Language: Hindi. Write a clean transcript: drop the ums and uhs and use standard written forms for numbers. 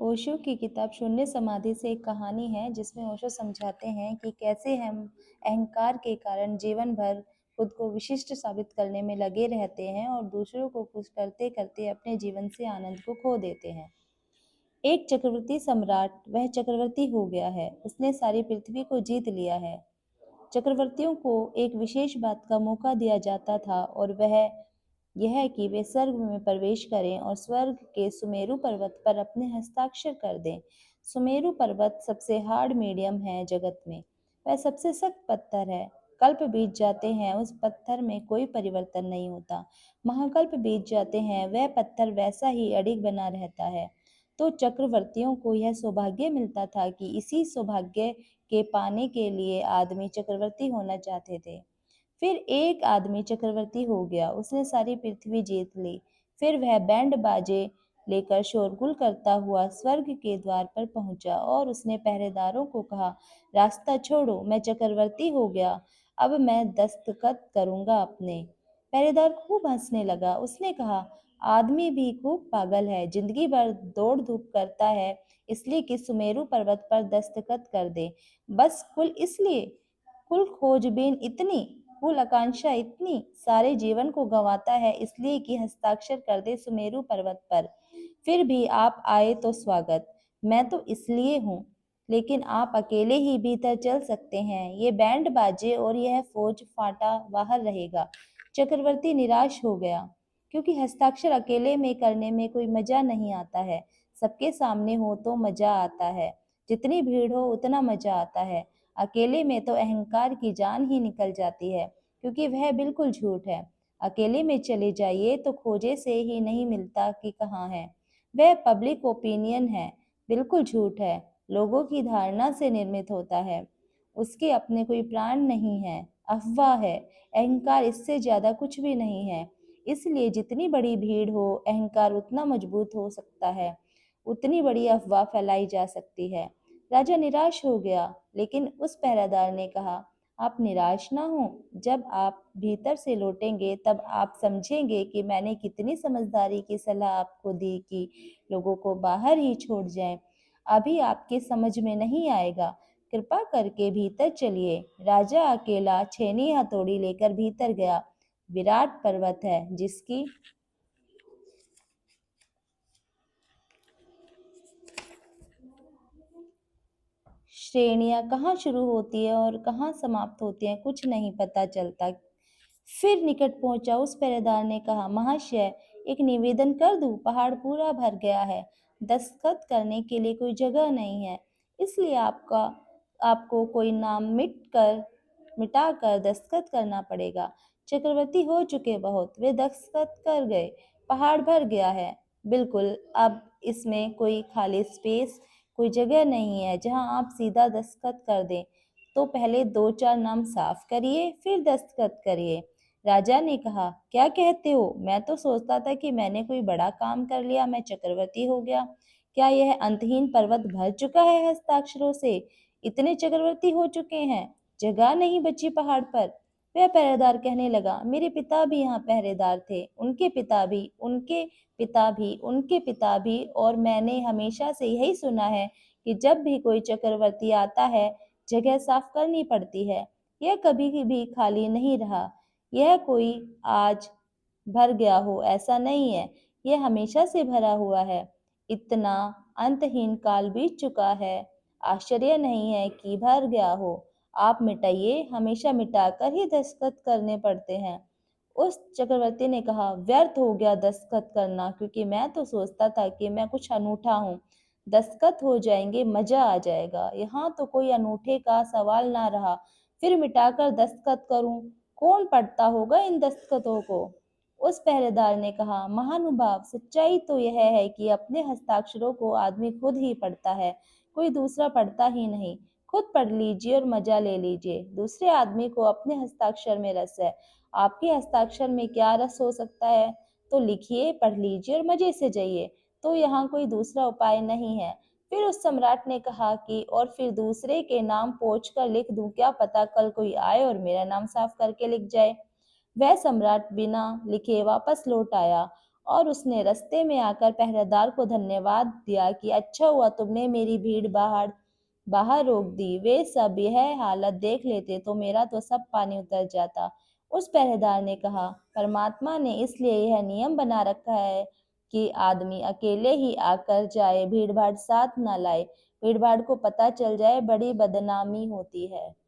ओशो की किताब शून्य समाधि से एक कहानी है जिसमें ओशो समझाते हैं कि कैसे हम अहंकार के कारण जीवन भर खुद को विशिष्ट साबित करने में लगे रहते हैं और दूसरों को खुश करते करते अपने जीवन से आनंद को खो देते हैं। एक चक्रवर्ती सम्राट वह चक्रवर्ती हो गया है, उसने सारी पृथ्वी को जीत लिया है। चक्रवर्तियों को एक विशेष बात का मौका दिया जाता था और वह यह है कि वे स्वर्ग में प्रवेश करें और स्वर्ग के सुमेरु पर्वत पर अपने हस्ताक्षर कर दें। सुमेरु पर्वत सबसे हार्ड मीडियम है जगत में। वह सबसे सख्त पत्थर है। कल्प बीत जाते हैं, उस पत्थर में कोई परिवर्तन नहीं होता। महाकल्प बीत जाते हैं, वह पत्थर वैसा ही अडिग बना रहता है। तो चक्रवर्तियों को यह सौभाग्य मिलता था कि इसी सौभाग्य के पाने के लिए आदमी चक्रवर्ती होना चाहते थे। फिर एक आदमी चक्रवर्ती हो गया, उसने सारी पृथ्वी जीत ली। फिर वह बैंड बाजे लेकर शोरगुल करता हुआ स्वर्ग के द्वार पर पहुंचा और उसने पहरेदारों को कहा, रास्ता छोड़ो, मैं चक्रवर्ती हो गया, अब मैं दस्तखत करूंगा अपने। पहरेदार खूब हंसने लगा। उसने कहा, आदमी भी खूब पागल है, जिंदगी भर दौड़ धूप करता है इसलिए कि सुमेरु पर्वत पर दस्तखत कर दे। बस कुल खोजबीन इतनी, कुल आकांक्षा इतनी, सारे जीवन को गंवाता है इसलिए कि हस्ताक्षर कर दे सुमेरु पर्वत पर। फिर भी आप आए तो स्वागत, मैं तो इसलिए हूँ, लेकिन आप अकेले ही भीतर चल सकते हैं। ये बैंड बाजे और यह फौज फाटा बाहर रहेगा। चक्रवर्ती निराश हो गया, क्योंकि हस्ताक्षर अकेले में करने में कोई मजा नहीं आता है। सबके सामने हो तो मजा आता है, जितनी भीड़ हो उतना मजा आता है। अकेले में तो अहंकार की जान ही निकल जाती है, क्योंकि वह बिल्कुल झूठ है। अकेले में चले जाइए तो खोजे से ही नहीं मिलता कि कहाँ है। वह पब्लिक ओपिनियन है, बिल्कुल झूठ है, लोगों की धारणा से निर्मित होता है। उसके अपने कोई प्राण नहीं है, अफवाह है। अहंकार इससे ज्यादा कुछ भी नहीं है। इसलिए जितनी बड़ी भीड़ हो, अहंकार उतना मजबूत हो सकता है, उतनी बड़ी अफवाह फैलाई जा सकती है। राजा निराश हो गया, लेकिन उस पहरेदार ने कहा, आप निराश ना हो, जब आप भीतर से लौटेंगे तब आप समझेंगे कि मैंने कितनी समझदारी की सलाह आपको दी कि लोगों को बाहर ही छोड़ जाएं। अभी आपके समझ में नहीं आएगा। कृपा करके भीतर चलिए। राजा अकेला छेनी हथौड़ी लेकर भीतर गया। विराट पर्वत है जिसकी श्रेणियां कहाँ शुरू होती है और कहाँ समाप्त होती हैं कुछ नहीं पता चलता। फिर निकट पहुंचा उस पहरेदार ने कहा, महाशय, एक निवेदन कर दूं? पहाड़ पूरा भर गया है, दस्तखत करने के लिए कोई जगह नहीं है, इसलिए आपको कोई नाम मिटाकर दस्तखत करना पड़ेगा। चक्रवर्ती हो चुके बहुत, वे दस्तखत कर गए, पहाड़ भर गया है, बिल्कुल। अब इसमें कोई खाली स्पेस, कोई जगह नहीं है जहां आप सीधा दस्तखत कर दें। तो पहले दो चार नाम साफ करिए, फिर दस्तखत करिए। राजा ने कहा, क्या कहते हो? मैं तो सोचता था कि मैंने कोई बड़ा काम कर लिया, मैं चक्रवर्ती हो गया। क्या यह अंतहीन पर्वत भर चुका है हस्ताक्षरों से? इतने चक्रवर्ती हो चुके हैं, जगह नहीं बची पहाड़ पर। वह पहरेदार कहने लगा, मेरे पिता भी यहाँ पहरेदार थे, उनके पिता भी, उनके पिता भी, उनके पिता भी, और मैंने हमेशा से यही सुना है कि जब भी कोई चक्रवर्ती आता है, जगह साफ करनी पड़ती है। यह कभी भी खाली नहीं रहा। यह कोई आज भर गया हो ऐसा नहीं है, यह हमेशा से भरा हुआ है। इतना अंतहीन काल बीत चुका है, आश्चर्य नहीं है कि भर गया हो। आप मिटाइए, हमेशा मिटाकर ही दस्तखत करने पड़ते हैं। उस चक्रवर्ती ने कहा, व्यर्थ हो गया दस्तखत करना, क्योंकि मैं तो सोचता था कि मैं कुछ अनूठा हूँ। दस्तखत हो जाएंगे, मजा आ जाएगा। यहाँ तो कोई अनूठे का सवाल ना रहा। फिर मिटाकर दस्तखत करूं, कौन पढ़ता होगा इन दस्तखतों को? उस पहरेदार ने कहा, महानुभाव, सच्चाई तो यह है कि अपने हस्ताक्षरों को आदमी खुद ही पढ़ता है, कोई दूसरा पढ़ता ही नहीं। खुद पढ़ लीजिए और मजा ले लीजिए। दूसरे आदमी को अपने हस्ताक्षर में रस है, आपके हस्ताक्षर में क्या रस हो सकता है? तो लिखिए, पढ़ लीजिए और मजे से जाइए। तो यहाँ कोई दूसरा उपाय नहीं है। फिर उस सम्राट ने कहा कि और फिर दूसरे के नाम पोंछ कर लिख दूं, क्या पता कल कोई आए और मेरा नाम साफ करके लिख जाए। वह सम्राट बिना लिखे वापस लौट आया और उसने रास्ते में आकर पहरेदार को धन्यवाद दिया कि अच्छा हुआ तुमने मेरी भीड़ बाहर बाहर रोक दी, वे सब यह हालत देख लेते तो मेरा तो सब पानी उतर जाता। उस पहरेदार ने कहा, परमात्मा ने इसलिए यह नियम बना रखा है कि आदमी अकेले ही आकर जाए, भीड़ भाड़ साथ न लाए। भीड़ भाड़ को पता चल जाए बड़ी बदनामी होती है।